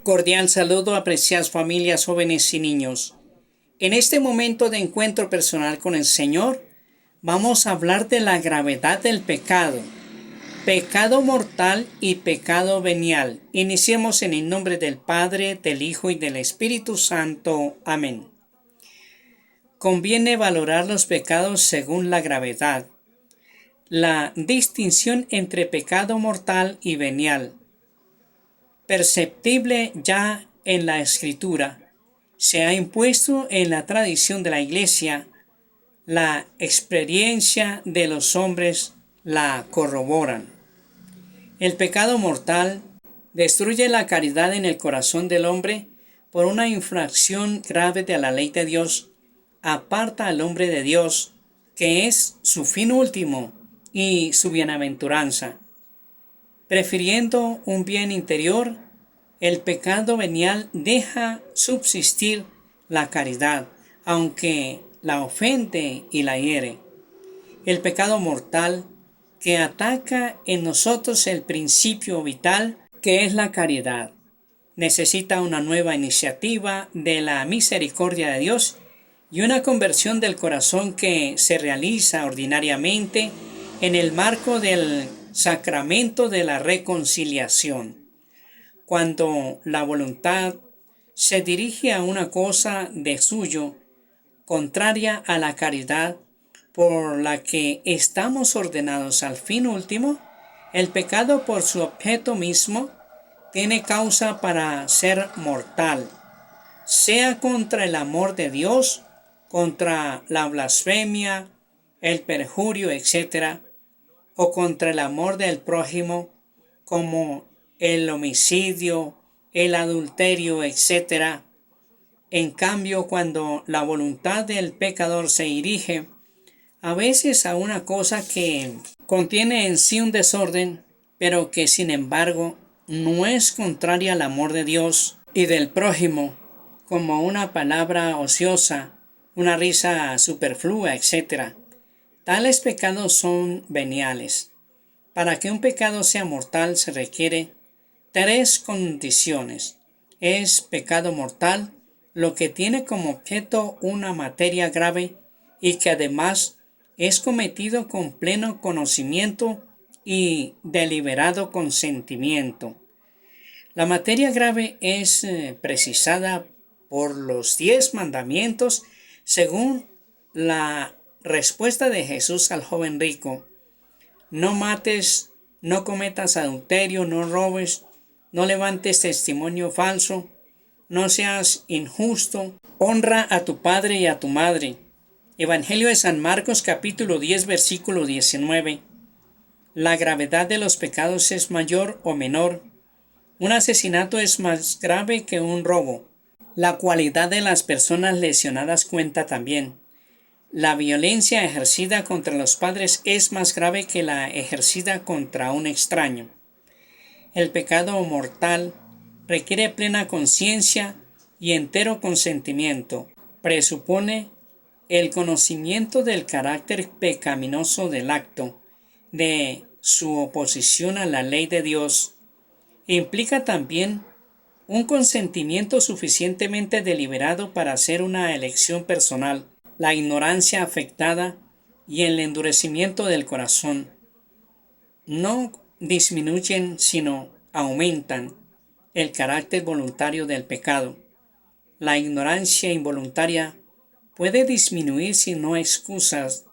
Cordial saludo, apreciadas familias, jóvenes y niños. En este momento de encuentro personal con el Señor, vamos a hablar de la gravedad del pecado, pecado mortal y pecado venial. Iniciemos en el nombre del Padre, del Hijo y del Espíritu Santo. Amén. Conviene valorar los pecados según la gravedad. La distinción entre pecado mortal y venial, perceptible ya en la Escritura, se ha impuesto en la tradición de la Iglesia, la experiencia de los hombres la corroboran. El pecado mortal destruye la caridad en el corazón del hombre por una infracción grave de la ley de Dios, aparta al hombre de Dios, que es su fin último y su bienaventuranza. Prefiriendo un bien interior, el pecado venial deja subsistir la caridad, aunque la ofende y la hiere. El pecado mortal, que ataca en nosotros el principio vital, que es la caridad, necesita una nueva iniciativa de la misericordia de Dios y una conversión del corazón que se realiza ordinariamente en el marco del sacramento de la reconciliación. Cuando la voluntad se dirige a una cosa de suyo, contraria a la caridad por la que estamos ordenados al fin último, el pecado por su objeto mismo tiene causa para ser mortal, sea contra el amor de Dios, contra la blasfemia, el perjurio, etc., o contra el amor del prójimo, como el homicidio, el adulterio, etc. En cambio, cuando la voluntad del pecador se dirige a veces a una cosa que contiene en sí un desorden, pero que sin embargo no es contraria al amor de Dios y del prójimo, como una palabra ociosa, una risa superflua, etc. Tales pecados son veniales. Para que un pecado sea mortal se requiere 3 condiciones. Es pecado mortal lo que tiene como objeto una materia grave y que además es cometido con pleno conocimiento y deliberado consentimiento. La materia grave es precisada por los 10 mandamientos según la respuesta de Jesús al joven rico. No mates, no cometas adulterio, no robes, no levantes testimonio falso, no seas injusto, honra a tu padre y a tu madre. Evangelio de San Marcos capítulo 10 versículo 19. La gravedad de los pecados es mayor o menor. Un asesinato es más grave que un robo. La cualidad de las personas lesionadas cuenta también. La violencia ejercida contra los padres es más grave que la ejercida contra un extraño. El pecado mortal requiere plena conciencia y entero consentimiento. Presupone el conocimiento del carácter pecaminoso del acto, de su oposición a la ley de Dios. Implica también un consentimiento suficientemente deliberado para hacer una elección personal, la ignorancia afectada y el endurecimiento del corazón. No disminuyen, sino aumentan el carácter voluntario del pecado. La ignorancia involuntaria puede disminuir si no excusas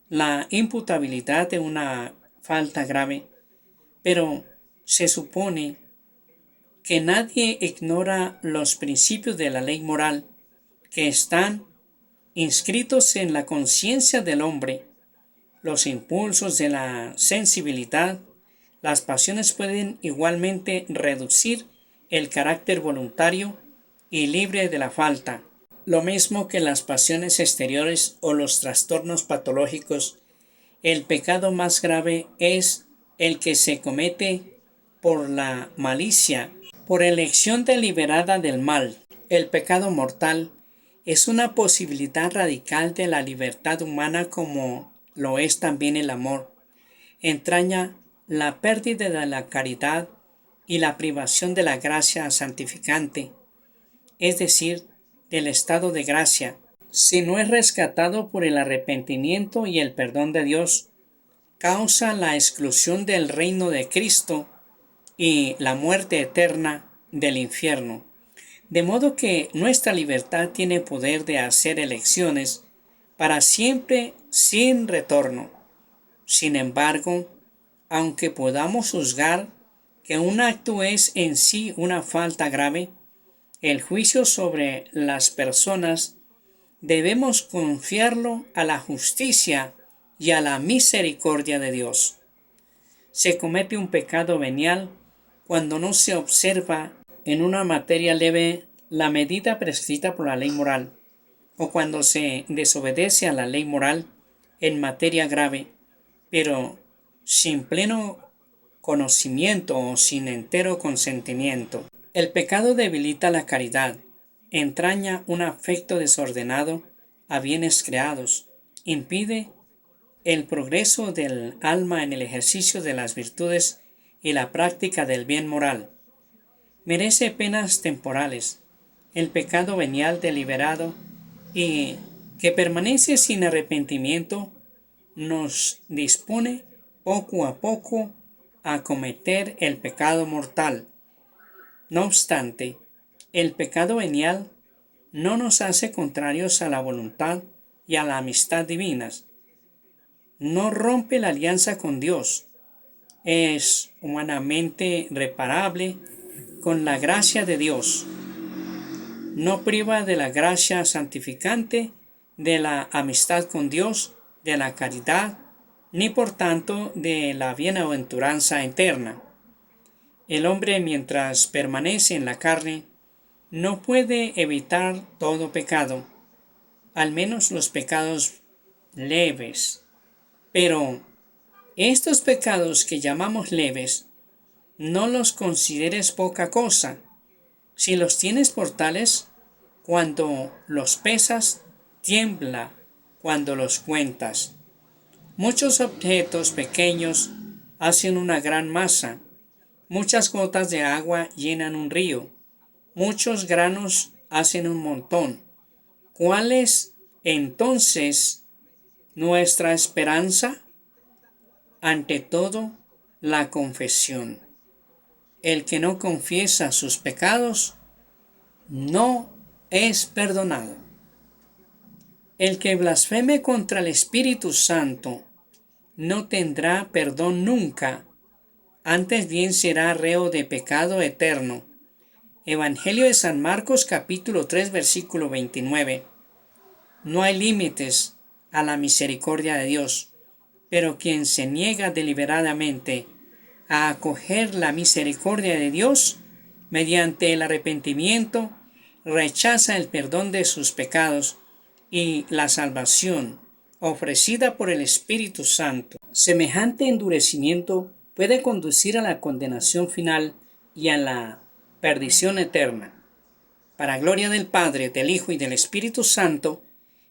la imputabilidad de una falta grave, pero se supone que nadie ignora los principios de la ley moral que están inscritos en la conciencia del hombre. Los impulsos de la sensibilidad, las pasiones pueden igualmente reducir el carácter voluntario y libre de la falta, lo mismo que las pasiones exteriores o los trastornos patológicos. El pecado más grave es el que se comete por la malicia, por elección deliberada del mal. El pecado mortal es una posibilidad radical de la libertad humana como lo es también el amor. Entraña la pérdida de la caridad y la privación de la gracia santificante, es decir, del estado de gracia, si no es rescatado por el arrepentimiento y el perdón de Dios, causa la exclusión del reino de Cristo y la muerte eterna del infierno. De modo que nuestra libertad tiene poder de hacer elecciones para siempre sin retorno. Sin embargo, aunque podamos juzgar que un acto es en sí una falta grave, el juicio sobre las personas debemos confiarlo a la justicia y a la misericordia de Dios. Se comete un pecado venial cuando no se observa en una materia leve la medida prescrita por la ley moral, o cuando se desobedece a la ley moral en materia grave, pero sin pleno conocimiento o sin entero consentimiento. El pecado debilita la caridad, entraña un afecto desordenado a bienes creados, impide el progreso del alma en el ejercicio de las virtudes y la práctica del bien moral. Merece penas temporales. El pecado venial deliberado y que permanece sin arrepentimiento nos dispone poco a poco a cometer el pecado mortal. No obstante, el pecado venial no nos hace contrarios a la voluntad y a la amistad divinas. No rompe la alianza con Dios. Es humanamente reparable con la gracia de Dios. No priva de la gracia santificante, de la amistad con Dios, de la caridad, ni por tanto de la bienaventuranza eterna. El hombre, mientras permanece en la carne, no puede evitar todo pecado, al menos los pecados leves. Pero estos pecados que llamamos leves, no los consideres poca cosa. Si los tienes por tales, cuando los pesas, tiembla cuando los cuentas. Muchos objetos pequeños hacen una gran masa. Muchas gotas de agua llenan un río. Muchos granos hacen un montón. ¿Cuál es entonces nuestra esperanza? Ante todo, la confesión. El que no confiesa sus pecados no es perdonado. El que blasfeme contra el Espíritu Santo no tendrá perdón nunca, antes bien será reo de pecado eterno. Evangelio de San Marcos capítulo 3 versículo 29. No hay límites a la misericordia de Dios, pero quien se niega deliberadamente a acoger la misericordia de Dios mediante el arrepentimiento, rechaza el perdón de sus pecados y la salvación ofrecida por el Espíritu Santo. Semejante endurecimiento puede conducir a la condenación final y a la perdición eterna. Para gloria del Padre, del Hijo y del Espíritu Santo,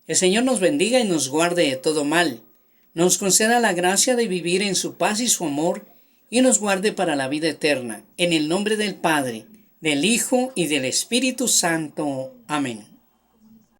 el Señor nos bendiga y nos guarde de todo mal, nos conceda la gracia de vivir en su paz y su amor, y nos guarde para la vida eterna. En el nombre del Padre, del Hijo y del Espíritu Santo. Amén.